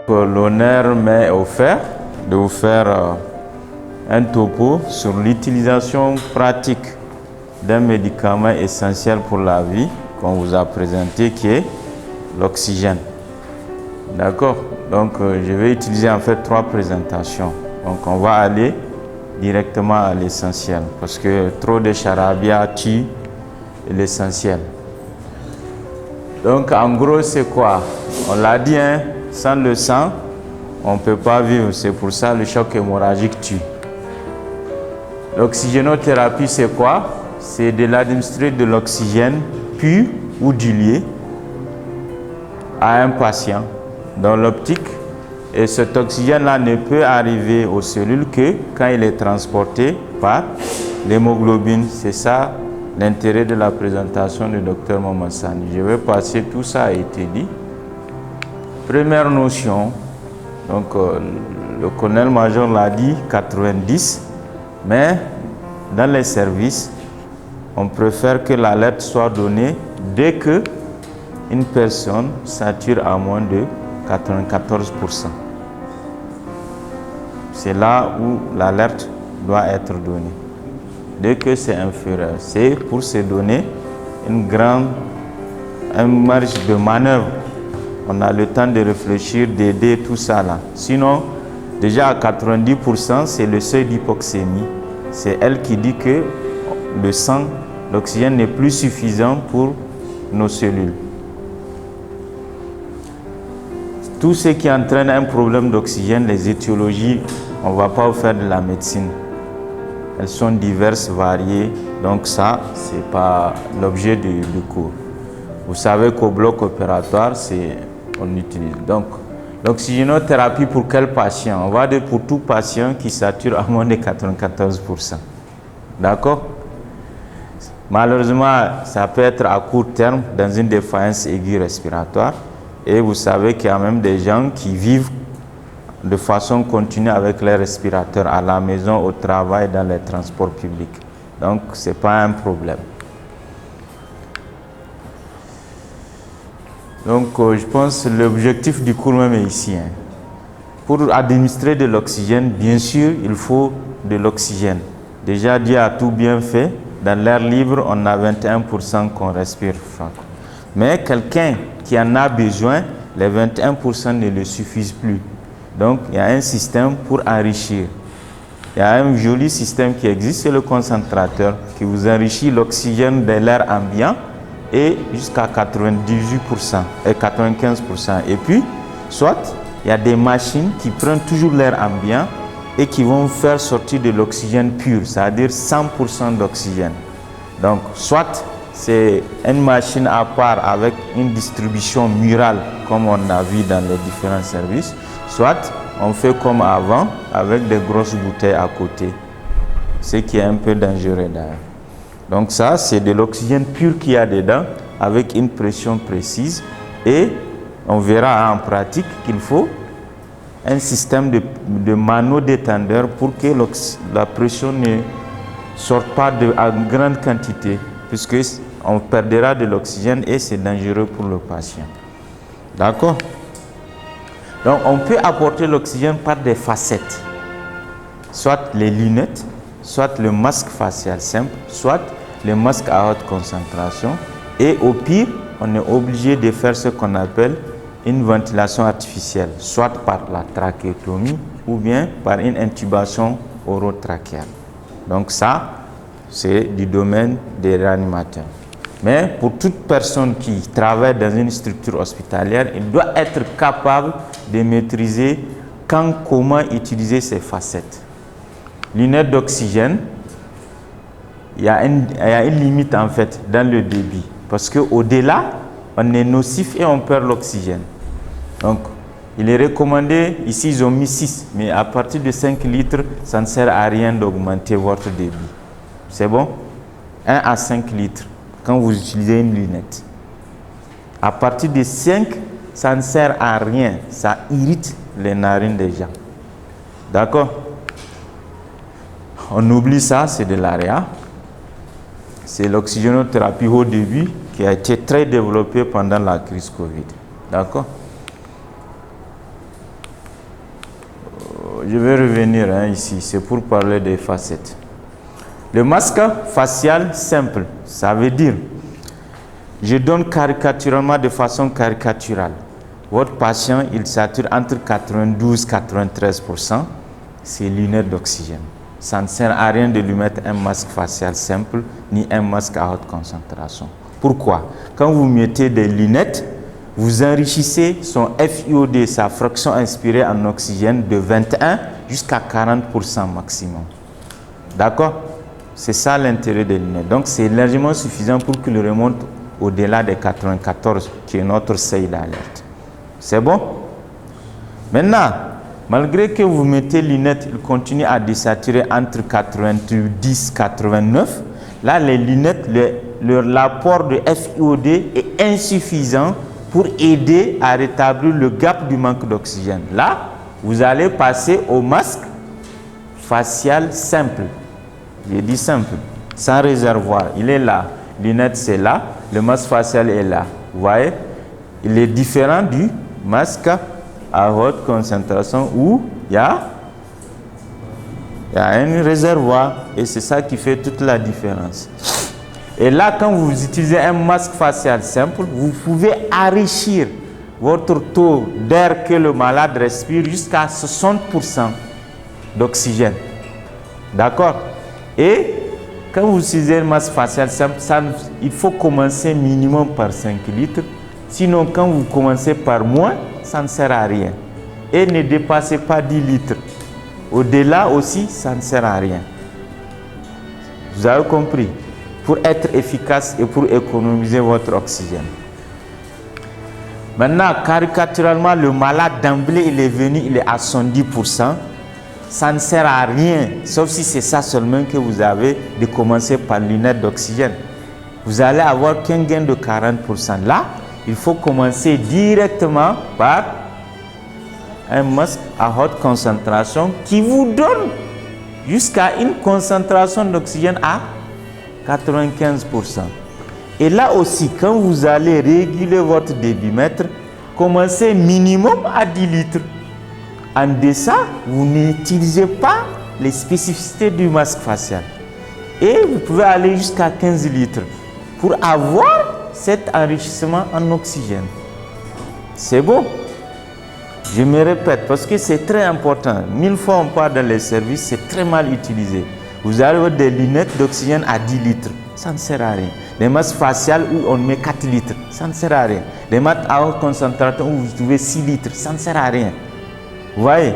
L'honneur m'est offert de vous faire un topo sur l'utilisation pratique d'un médicament essentiel pour la vie qu'on vous a présenté, qui est l'oxygène. D'accord? Donc je vais utiliser en fait 3 présentations. Donc on va aller directement à l'essentiel parce que trop de charabia tue l'essentiel. Donc en gros c'est quoi? On l'a dit, hein, sans le sang on ne peut pas vivre, c'est pour ça le choc hémorragique tue. L'oxygénothérapie c'est quoi? C'est de l'administrer de l'oxygène pur ou dilué à un patient dans l'optique, et cet oxygène-là ne peut arriver aux cellules que quand il est transporté par l'hémoglobine. C'est ça l'intérêt de la présentation du docteur Momassani. Je vais passer, tout ça a été dit. Première notion, donc le colonel-major l'a dit, 90, mais dans les services, on préfère que l'alerte soit donnée dès que une personne sature à moins de 94%. C'est là où l'alerte doit être donnée. Dès que c'est inférieur, c'est pour se donner une marge de manœuvre. On a le temps de réfléchir, d'aider tout ça là. Sinon, déjà à 90%, c'est le seuil d'hypoxémie. C'est elle qui dit que le sang, l'oxygène n'est plus suffisant pour nos cellules. Tout ce qui entraîne un problème d'oxygène, les étiologies, on ne va pas faire de la médecine. Elles sont diverses, variées, donc ça, ce n'est pas l'objet du cours. Vous savez qu'au bloc opératoire, on utilise. Donc, l'oxygénothérapie pour quel patient? On va dire pour tout patient qui sature à moins de 94%. D'accord? Malheureusement, ça peut être à court terme dans une défaillance aiguë respiratoire. Et vous savez qu'il y a même des gens qui vivent de façon continue avec les respirateurs à la maison, au travail, dans les transports publics. Donc, ce n'est pas un problème. Donc, je pense que l'objectif du cours même est ici. Hein. Pour administrer de l'oxygène, bien sûr, il faut de l'oxygène. Déjà, Dieu a tout bien fait. Dans l'air libre, on a 21% qu'on respire. Mais quelqu'un qui en a besoin, les 21% ne le suffisent plus. Donc, il y a un système pour enrichir. Il y a un joli système qui existe, c'est le concentrateur qui vous enrichit l'oxygène de l'air ambiant et jusqu'à 98% et 95%. Et puis, soit il y a des machines qui prennent toujours l'air ambiant et qui vont faire sortir de l'oxygène pur, c'est-à-dire 100% d'oxygène. Donc, soit c'est une machine à part avec une distribution murale, comme on a vu dans les différents services, soit on fait comme avant, avec des grosses bouteilles à côté, ce qui est un peu dangereux d'ailleurs. Donc ça, c'est de l'oxygène pur qu'il y a dedans, avec une pression précise, et on verra en pratique qu'il faut un système de mano-détendeur pour que la pression ne sorte pas en grande quantité, puisque on perdra de l'oxygène et c'est dangereux pour le patient. D'accord? Donc on peut apporter l'oxygène par des facettes, soit les lunettes, soit le masque facial simple, soit le masque à haute concentration, et au pire, on est obligé de faire ce qu'on appelle une ventilation artificielle, soit par la trachéotomie ou bien par une intubation orotrachéale. Donc ça, c'est du domaine des réanimateurs. Mais pour toute personne qui travaille dans une structure hospitalière, il doit être capable de maîtriser comment utiliser ces facettes. Lunettes d'oxygène, il y a une limite en fait dans le débit. Parce qu'au-delà, on est nocif et on perd l'oxygène. Donc, il est recommandé, ici ils ont mis 6, mais à partir de 5 litres, ça ne sert à rien d'augmenter votre débit. C'est bon? 1 à 5 litres quand vous utilisez une lunette. À partir de 5, ça ne sert à rien. Ça irrite les narines des gens. D'accord? On oublie ça, c'est de l'AREA. C'est l'oxygénothérapie au début qui a été très développée pendant la crise Covid. D'accord? je vais revenir ici, c'est pour parler des facettes. Le masque facial simple, ça veut dire, je donne caricaturalement de façon caricaturale. Votre patient, il sature entre 92 et 93% ses lunettes d'oxygène. Ça ne sert à rien de lui mettre un masque facial simple ni un masque à haute concentration. Pourquoi? Quand vous mettez des lunettes, vous enrichissez son FiO2, sa fraction inspirée en oxygène, de 21 jusqu'à 40% maximum. D'accord? C'est ça l'intérêt des lunettes. Donc c'est largement suffisant pour qu'il remonte au-delà des 94, qui est notre seuil d'alerte. C'est bon? Maintenant, malgré que vous mettez lunettes, il continue à désaturer entre 90 et 89. Là, les lunettes, l'apport de FiO2 est insuffisant pour aider à rétablir le gap du manque d'oxygène. Là, vous allez passer au masque facial simple. J'ai dit simple, sans réservoir. Il est là. Lunettes, c'est là. Le masque facial est là. Vous voyez? Il est différent du masque à haute concentration où il y a un réservoir. Et c'est ça qui fait toute la différence. Et là, quand vous utilisez un masque facial simple, vous pouvez enrichir votre taux d'air que le malade respire jusqu'à 60% d'oxygène. D'accord? Et quand vous utilisez un masque facial simple, il faut commencer minimum par 5 litres. Sinon, quand vous commencez par moins, ça ne sert à rien. Et ne dépassez pas 10 litres. Au-delà aussi, ça ne sert à rien. Vous avez compris? Pour être efficace et pour économiser votre oxygène. Maintenant, caricaturalement, le malade d'emblée, il est venu, il est à 110%. Ça ne sert à rien, sauf si c'est ça seulement que vous avez, de commencer par lunettes d'oxygène. Vous allez avoir qu'un gain de 40%. Là, il faut commencer directement par un masque à haute concentration qui vous donne jusqu'à une concentration d'oxygène à 95%. Et là aussi, quand vous allez réguler votre débitmètre, commencez minimum à 10 litres. En deçà, vous n'utilisez pas les spécificités du masque facial. Et vous pouvez aller jusqu'à 15 litres pour avoir cet enrichissement en oxygène. C'est bon? Je me répète parce que c'est très important. 1000 fois on parle dans les services, c'est très mal utilisé. Vous avez des lunettes d'oxygène à 10 litres. Ça ne sert à rien. Des masques faciales où on met 4 litres. Ça ne sert à rien. Des masques à haute concentration où vous trouvez 6 litres. Ça ne sert à rien. Vous voyez?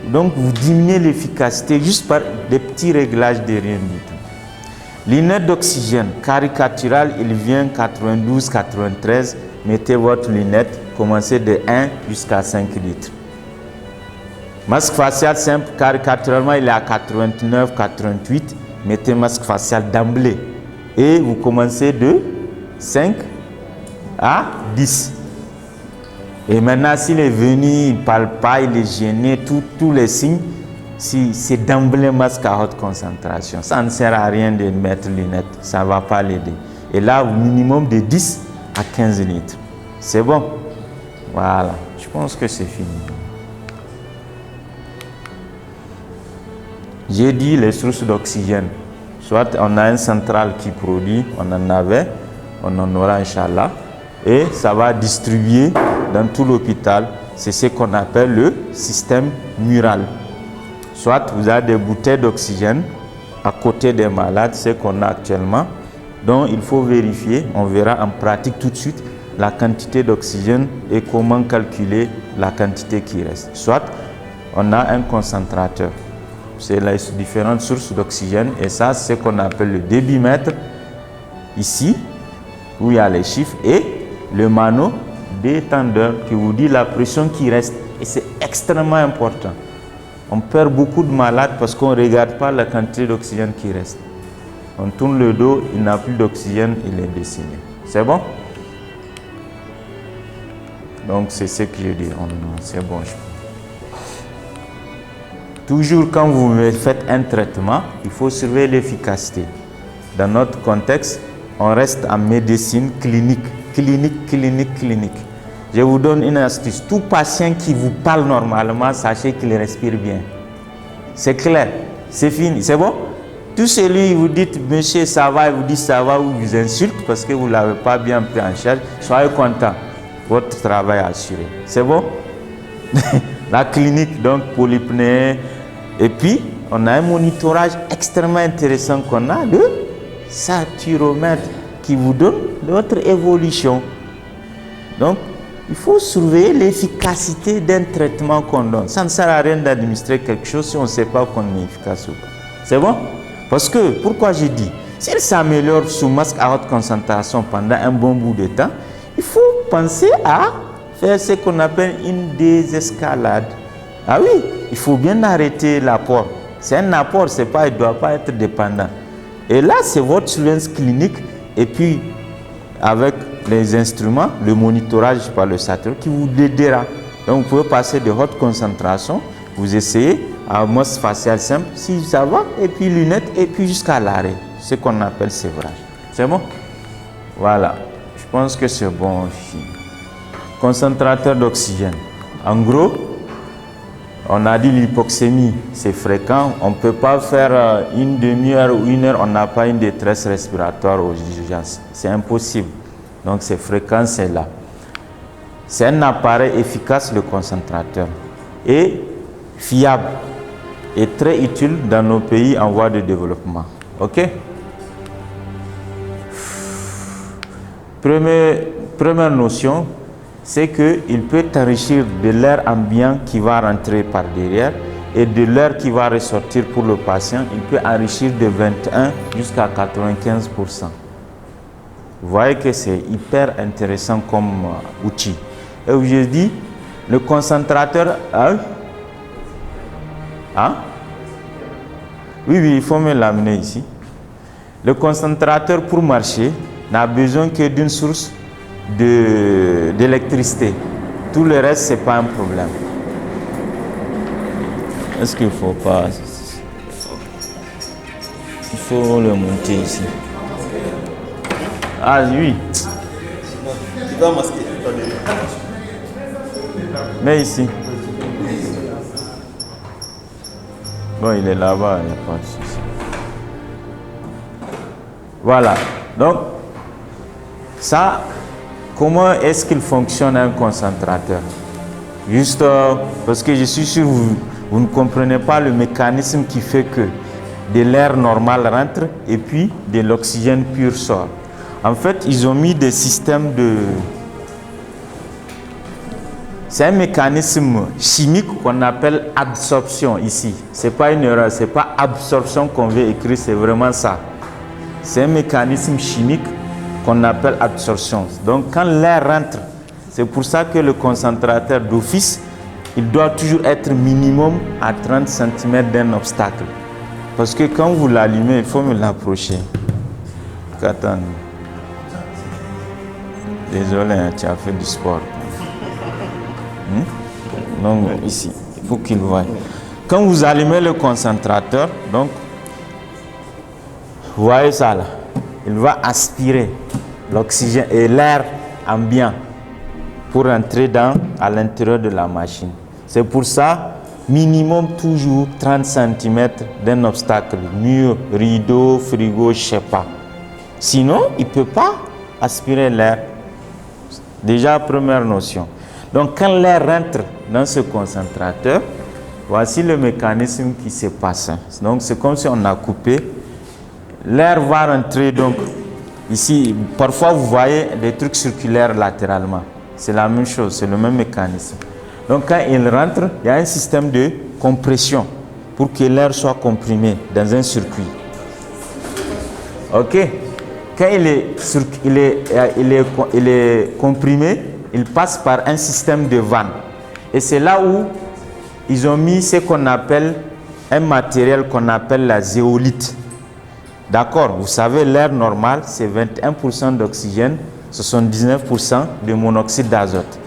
Donc vous diminuez l'efficacité juste par des petits réglages de rien du tout. Lunettes d'oxygène caricaturale, il vient 92-93. Mettez votre lunette, commencez de 1 jusqu'à 5 litres. Masque facial simple, caricaturalement, il est à 89-88. Mettez masque facial d'emblée. Et vous commencez de 5 à 10. Et maintenant, s'il est venu, il ne parle pas, il est gêné, tous les signes, si c'est d'emblée masque à haute concentration. Ça ne sert à rien de mettre lunettes, ça ne va pas l'aider. Et là, au minimum de 10 à 15 litres. C'est bon? Voilà, je pense que c'est fini. J'ai dit les sources d'oxygène. Soit on a une centrale qui produit, on en avait, on en aura Inch'Allah. Et ça va distribuer dans tout l'hôpital. C'est ce qu'on appelle le système mural. Soit vous avez des bouteilles d'oxygène à côté des malades, ce qu'on a actuellement, dont il faut vérifier, on verra en pratique tout de suite, la quantité d'oxygène et comment calculer la quantité qui reste. Soit on a un concentrateur. C'est les différentes sources d'oxygène et ça, c'est ce qu'on appelle le débitmètre ici, où il y a les chiffres, et le mano détendeur qui vous dit la pression qui reste. Et c'est extrêmement important. On perd beaucoup de malades parce qu'on ne regarde pas la quantité d'oxygène qui reste. On tourne le dos, il n'a plus d'oxygène, il est décédé. C'est bon? Donc c'est ce que je dis. C'est bon. Toujours quand vous faites un traitement, il faut surveiller l'efficacité. Dans notre contexte, on reste en médecine clinique. Je vous donne une astuce. Tout patient qui vous parle normalement, sachez qu'il respire bien. C'est clair. C'est fini. C'est bon? Tout celui vous dites, monsieur, ça va, il vous dit ça va, ou vous insulte parce que vous ne l'avez pas bien pris en charge. Soyez content. Votre travail est assuré. C'est bon? La clinique, donc, polypnée. Et puis, on a un monitorage extrêmement intéressant qu'on a, le saturomètre, qui vous donne votre évolution. Donc, il faut surveiller l'efficacité d'un traitement qu'on donne. Ça ne sert à rien d'administrer quelque chose si on ne sait pas qu'on est efficace ou pas. C'est bon? Parce que, pourquoi j'ai dit, s'il s'améliore sous masque à haute concentration pendant un bon bout de temps, il faut penser à faire ce qu'on appelle une désescalade. Ah oui, il faut bien arrêter l'apport. C'est un apport, c'est pas, il ne doit pas être dépendant. Et là, c'est votre surveillance clinique et puis avec les instruments, le monitorage par le satellite qui vous aidera. Donc, vous pouvez passer de haute concentration, vous essayez à masse faciale simple, si ça va, et puis lunettes, et puis jusqu'à l'arrêt, ce qu'on appelle sévrage. C'est bon? Voilà, je pense que c'est bon ici. Concentrateur d'oxygène. En gros, on a dit l'hypoxémie, c'est fréquent. On ne peut pas faire une demi-heure ou une heure, on n'a pas une détresse respiratoire aux urgences. C'est impossible. Donc c'est fréquent, c'est là. C'est un appareil efficace, le concentrateur, et fiable, et très utile dans nos pays en voie de développement. OK? Première notion, c'est qu'il peut enrichir de l'air ambiant qui va rentrer par derrière et de l'air qui va ressortir pour le patient. Il peut enrichir de 21 jusqu'à 95%. Vous voyez que c'est hyper intéressant comme outil. Et je dis, le concentrateur... Oui, il faut me l'amener ici. Le concentrateur, pour marcher, n'a besoin que d'une source d'électricité. Tout le reste, ce n'est pas un problème. Est-ce qu'il ne faut pas... Il faut le monter ici. Ah oui. Tu dois masquer. Mais ici. Bon, il est là-bas, il n'y a pas de souci. Voilà. Donc, ça, comment est-ce qu'il fonctionne un concentrateur? Juste parce que je suis sûr que vous ne comprenez pas le mécanisme qui fait que de l'air normal rentre et puis de l'oxygène pur sort. En fait, ils ont mis des systèmes de... C'est un mécanisme chimique qu'on appelle absorption ici. Ce n'est pas une erreur, ce n'est pas absorption qu'on veut écrire, c'est vraiment ça. C'est un mécanisme chimique qu'on appelle absorption. Donc quand l'air rentre, c'est pour ça que le concentrateur d'office, il doit toujours être minimum à 30 cm d'un obstacle. Parce que quand vous l'allumez, il faut me l'approcher. Attends. Désolé, hein, tu as fait du sport. Donc ici, il faut qu'il voie. Quand vous allumez le concentrateur, donc, vous voyez ça là, il va aspirer l'oxygène et l'air ambiant pour entrer à l'intérieur de la machine. C'est pour ça, minimum toujours 30 cm d'un obstacle, mur, rideau, frigo, je ne sais pas. Sinon, il ne peut pas aspirer l'air. Déjà, première notion. Donc, quand l'air rentre dans ce concentrateur, voici le mécanisme qui se passe. Donc, c'est comme si on a coupé. L'air va rentrer, donc, ici, parfois vous voyez des trucs circulaires latéralement. C'est la même chose, c'est le même mécanisme. Donc, quand il rentre, il y a un système de compression pour que l'air soit comprimé dans un circuit. OK? Quand il est comprimé, il passe par un système de vannes. Et c'est là où ils ont mis ce qu'on appelle un matériel qu'on appelle la zéolite. D'accord, vous savez, l'air normal, c'est 21% d'oxygène, 79% de monoxyde d'azote.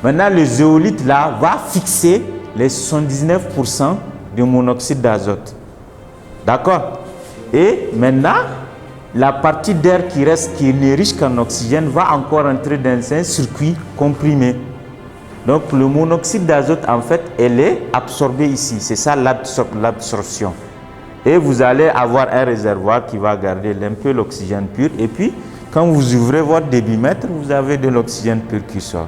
Maintenant, le zéolite là va fixer les 79% de monoxyde d'azote. D'accord? Et maintenant, la partie d'air qui reste, qui n'est riche qu'en oxygène, va encore entrer dans un circuit comprimé Donc le monoxyde d'azote, en fait, elle est absorbée ici. C'est ça l'absorption. Et vous allez avoir un réservoir qui va garder un peu l'oxygène pur. Et puis, quand vous ouvrez votre débitmètre, vous avez de l'oxygène pur qui sort.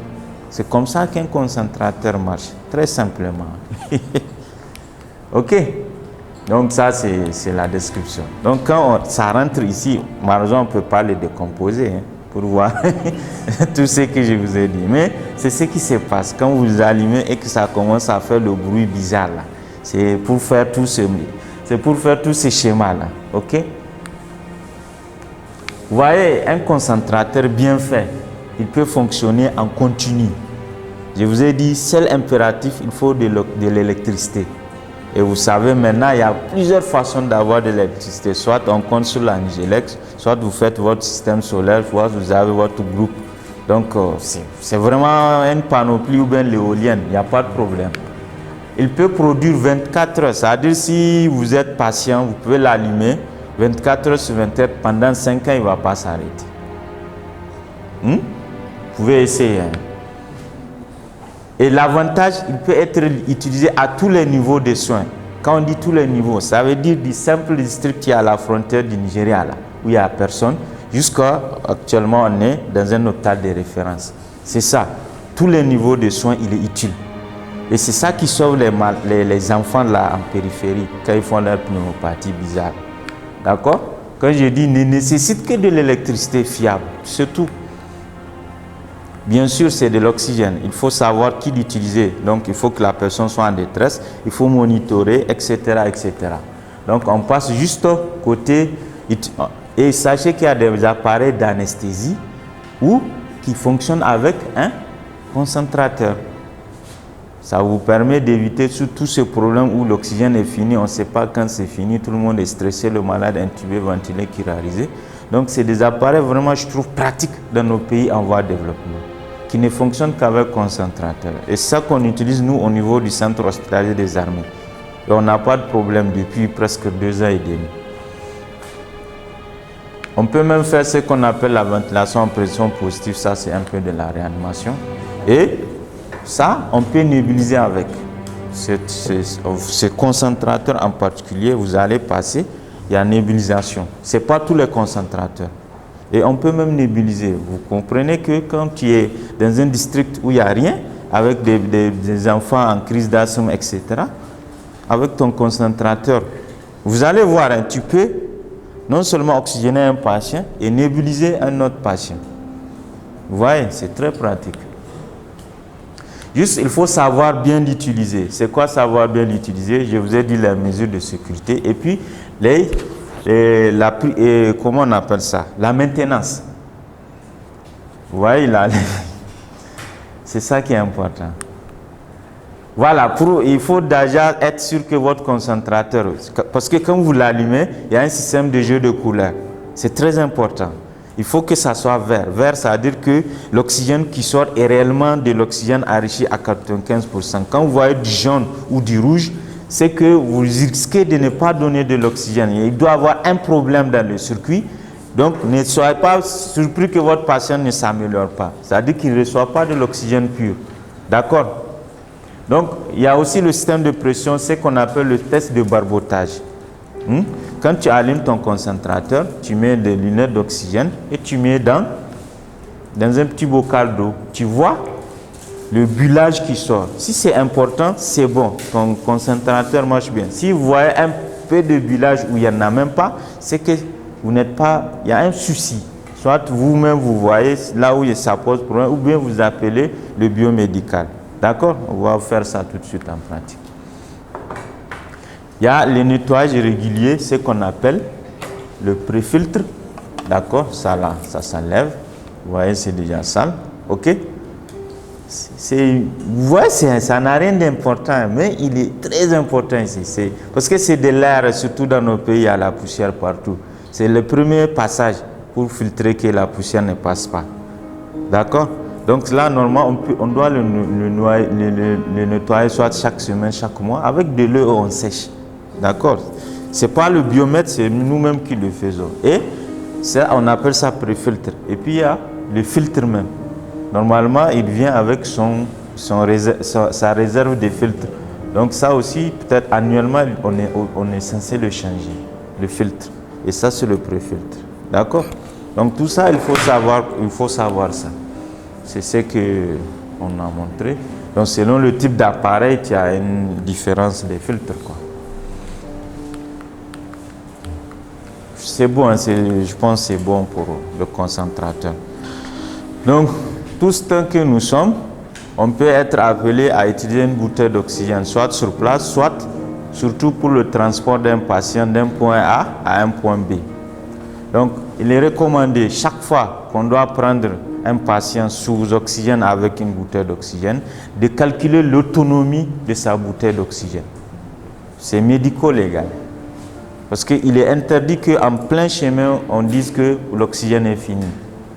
C'est comme ça qu'un concentrateur marche, très simplement. Ok? Donc ça, c'est la description. Donc quand ça rentre ici, malheureusement, on ne peut pas le décomposer, hein, pour voir tout ce que je vous ai dit. Mais c'est ce qui se passe quand vous allumez et que ça commence à faire le bruit bizarre là. C'est pour faire tout ce... C'est pour faire tous ces schémas-là, ok? Vous voyez, un concentrateur bien fait, il peut fonctionner en continu. Je vous ai dit, seul impératif, il faut de l'électricité. Et vous savez, maintenant, il y a plusieurs façons d'avoir de l'électricité. Soit on compte sur la Nigelex, soit vous faites votre système solaire, soit vous avez votre groupe. Donc, c'est vraiment une panoplie ou bien l'éolienne, il n'y a pas de problème. Il peut produire 24 heures, c'est-à-dire si vous êtes patient, vous pouvez l'allumer 24 heures sur 24, pendant 5 ans, il ne va pas s'arrêter. Vous pouvez essayer. Hein? Et l'avantage, il peut être utilisé à tous les niveaux de soins. Quand on dit tous les niveaux, ça veut dire du simple district qui est à la frontière du Nigeria, là, où il n'y a personne, jusqu'à actuellement, on est dans un hôpital de référence. C'est ça. Tous les niveaux de soins, il est utile. Et c'est ça qui sauve les enfants là en périphérie quand ils font leur pneumopathie bizarre. D'accord? Quand je dis ne nécessite que de l'électricité fiable, c'est tout. Bien sûr, c'est de l'oxygène. Il faut savoir qui l'utiliser. Donc, il faut que la personne soit en détresse. Il faut monitorer, etc., etc. Donc, on passe juste au côté... Et sachez qu'il y a des appareils d'anesthésie qui fonctionnent avec un concentrateur. Ça vous permet d'éviter tous ces problèmes où l'oxygène est fini, on ne sait pas quand c'est fini, tout le monde est stressé, le malade intubé, ventilé, chirurgisé. Donc c'est des appareils vraiment, je trouve, pratiques dans nos pays en voie de développement, qui ne fonctionnent qu'avec concentrateur. Et ça qu'on utilise nous au niveau du centre hospitalier des armées. Et on n'a pas de problème depuis presque 2 ans et demi. On peut même faire ce qu'on appelle la ventilation en pression positive, ça c'est un peu de la réanimation. Et ça, on peut nébuliser avec. Ce concentrateur en particulier, vous allez passer, il y a nébulisation. Ce n'est pas tous les concentrateurs. Et on peut même nébuliser. Vous comprenez que quand tu es dans un district où il n'y a rien, avec des enfants en crise d'asthme, etc., avec ton concentrateur, vous allez voir, hein, tu peux non seulement oxygéner un patient et nébuliser un autre patient. Vous voyez, c'est très pratique. Juste, il faut savoir bien l'utiliser. C'est quoi savoir bien l'utiliser? Je vous ai dit les mesures de sécurité. Et puis, comment on appelle ça? La maintenance. Vous voyez, là, c'est ça qui est important. Voilà, il faut déjà être sûr que votre concentrateur... Parce que quand vous l'allumez, il y a un système de jeu de couleurs. C'est très important. Il faut que ça soit vert. Vert, ça veut dire que l'oxygène qui sort est réellement de l'oxygène enrichi à 95%. Quand vous voyez du jaune ou du rouge, c'est que vous risquez de ne pas donner de l'oxygène. Il doit y avoir un problème dans le circuit. Donc, ne soyez pas surpris que votre patient ne s'améliore pas. Ça veut dire qu'il ne reçoit pas de l'oxygène pur. D'accord? Donc, il y a aussi le système de pression, ce qu'on appelle le test de barbotage. Quand tu allumes ton concentrateur, tu mets des lunettes d'oxygène et tu mets dans un petit bocal d'eau. Tu vois le bullage qui sort. Si c'est important, c'est bon. Ton concentrateur marche bien. Si vous voyez un peu de bullage où il n'y en a même pas, c'est que vous n'êtes pas... Il y a un souci. Soit vous-même vous voyez là où ça pose problème, ou bien vous appelez le biomédical. D'accord? On va faire ça tout de suite en pratique. Il y a le nettoyage régulier, ce qu'on appelle le pré-filtre. D'accord? Ça là, ça s'enlève. Vous voyez, c'est déjà sale. OK? Vous voyez, ça n'a rien d'important, mais il est très important ici. Parce que c'est de l'air, surtout dans nos pays, il y a la poussière partout. C'est le premier passage pour filtrer que la poussière ne passe pas. D'accord? Donc là, normalement, on doit le nettoyer soit chaque semaine, chaque mois, avec de l'eau on sèche. D'accord? Ce n'est pas le biomètre, c'est nous-mêmes qui le faisons. Et ça, on appelle ça pré-filtre. Et puis il y a le filtre même. Normalement, il vient avec son sa réserve de filtres. Donc ça aussi, peut-être annuellement, on est censé le changer, le filtre. Et ça, c'est le pré-filtre. D'accord? Donc tout ça, il faut savoir ça. C'est ce qu'on a montré. Donc selon le type d'appareil, il y a une différence des filtres, quoi. C'est bon, hein, je pense que c'est bon pour le concentrateur. Donc, tout ce temps que nous sommes, on peut être appelé à utiliser une bouteille d'oxygène, soit sur place, soit surtout pour le transport d'un patient d'un point A à un point B. Donc, il est recommandé chaque fois qu'on doit prendre un patient sous oxygène avec une bouteille d'oxygène, de calculer l'autonomie de sa bouteille d'oxygène. C'est médico-légal. Parce qu'il est interdit qu'en plein chemin, on dise que l'oxygène est fini,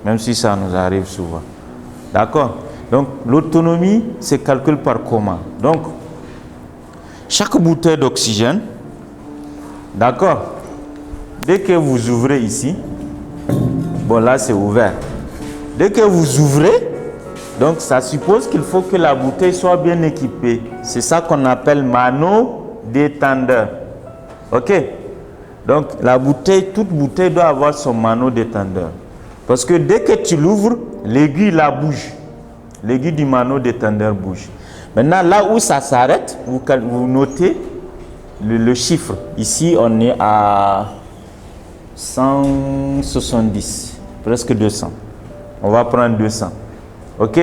même si ça nous arrive souvent. D'accord? Donc, l'autonomie se calcule par comment? Donc, chaque bouteille d'oxygène, d'accord? Dès que vous ouvrez ici, bon là c'est ouvert. Dès que vous ouvrez, donc ça suppose qu'il faut que la bouteille soit bien équipée. C'est ça qu'on appelle mano détendeur. Ok? Donc la bouteille, toute bouteille doit avoir son mano détendeur. Parce que dès que tu l'ouvres, l'aiguille la bouge. L'aiguille du mano détendeur bouge. Maintenant, là où ça s'arrête, vous notez le chiffre. Ici, on est à 170, presque 200. On va prendre 200. Ok?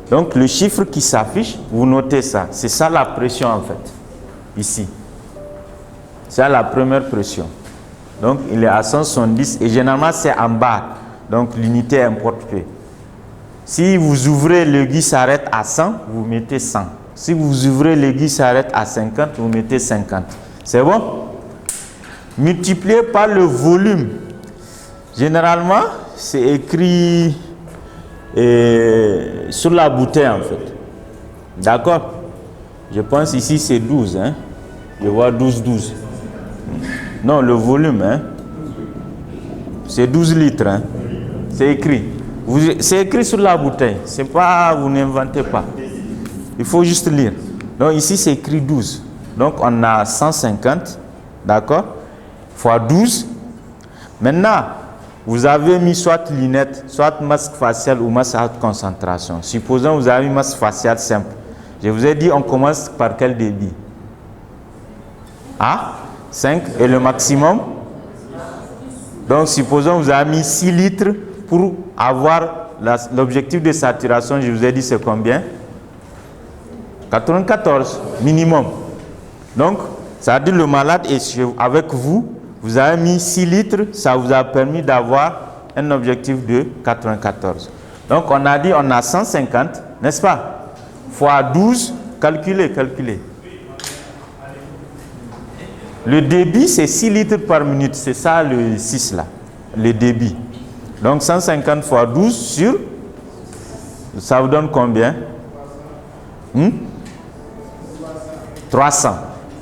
Donc, le chiffre qui s'affiche, vous notez ça. C'est ça la pression en fait. Ici. C'est la première pression. Donc, il est à 170 et généralement, c'est en bas. Donc, l'unité importe peu. Si vous ouvrez, l'aiguille s'arrête à 100, vous mettez 100. Si vous ouvrez, l'aiguille s'arrête à 50, vous mettez 50. C'est bon? Multiplié par le volume. Généralement, c'est écrit sur la bouteille en fait. D'accord? Je pense ici c'est 12. Hein? Je vois 12. Non, le volume. Hein? C'est 12 litres. Hein? C'est écrit. C'est écrit sur la bouteille. C'est pas, vous n'inventez pas. Il faut juste lire. Donc ici c'est écrit 12. Donc on a 150. D'accord? Fois 12. Maintenant, vous avez mis soit lunettes, soit masque facial ou masque à haute concentration. Supposons que vous avez mis masque facial simple. Je vous ai dit, on commence par quel débit? Ah, 5 et le maximum? Donc, supposons que vous avez mis 6 litres pour avoir l'objectif de saturation. Je vous ai dit, c'est combien? 94 minimum. Donc, ça veut dire le malade est avec vous. Vous avez mis 6 litres, ça vous a permis d'avoir un objectif de 94. Donc on a dit on a 150, n'est-ce pas? Fois 12, calculez. Le débit c'est 6 litres par minute, c'est ça le 6 là, le débit. Donc 150 fois 12 sur, ça vous donne combien? 300.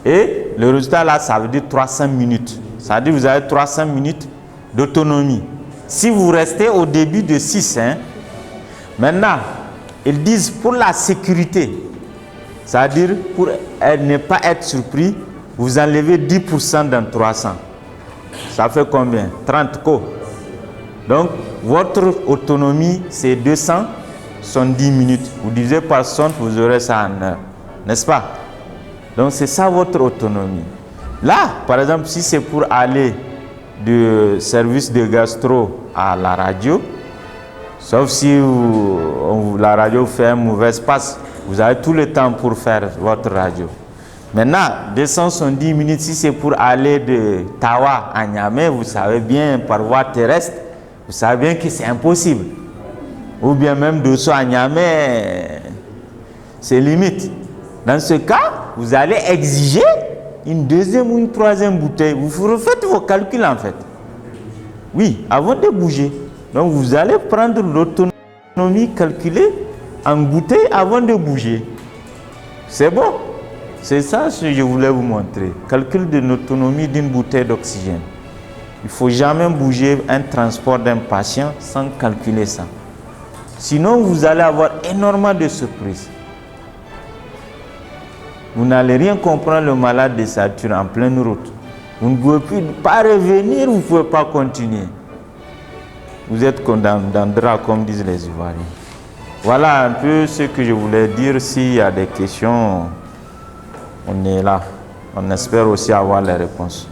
Et le résultat là, ça veut dire 300 minutes. Ça veut dire que vous avez 300 minutes d'autonomie. Si vous restez au début de 6, hein, maintenant, ils disent pour la sécurité, ça veut dire pour ne pas être surpris, vous enlevez 10% dans 300. Ça fait combien? 30 co. Donc, votre autonomie, c'est 270 minutes. Vous divisez par 60, vous aurez ça en heure. N'est-ce pas? Donc, c'est ça votre autonomie. Là, par exemple, si c'est pour aller du service de gastro à la radio, sauf si la radio fait un mauvais passe, vous avez tout le temps pour faire votre radio. Maintenant, 270 minutes, si c'est pour aller de Tawa à Niamey, vous savez bien, par voie terrestre, vous savez bien que c'est impossible. Ou bien même d'Osso à Niamey, c'est limite. Dans ce cas, vous allez exiger une deuxième ou une troisième bouteille. Vous refaites vos calculs en fait. Oui, avant de bouger. Donc vous allez prendre l'autonomie calculée en bouteille avant de bouger. C'est bon? C'est ça que je voulais vous montrer. Calcul de l'autonomie d'une bouteille d'oxygène. Il ne faut jamais bouger un transport d'un patient sans calculer ça. Sinon, vous allez avoir énormément de surprises. Vous n'allez rien comprendre le malade de Saturne en pleine route. Vous ne pouvez plus pas revenir, vous ne pouvez pas continuer. Vous êtes comme dans drap, comme disent les Ivoiriens. Voilà un peu ce que je voulais dire. S'il y a des questions, on est là. On espère aussi avoir les réponses.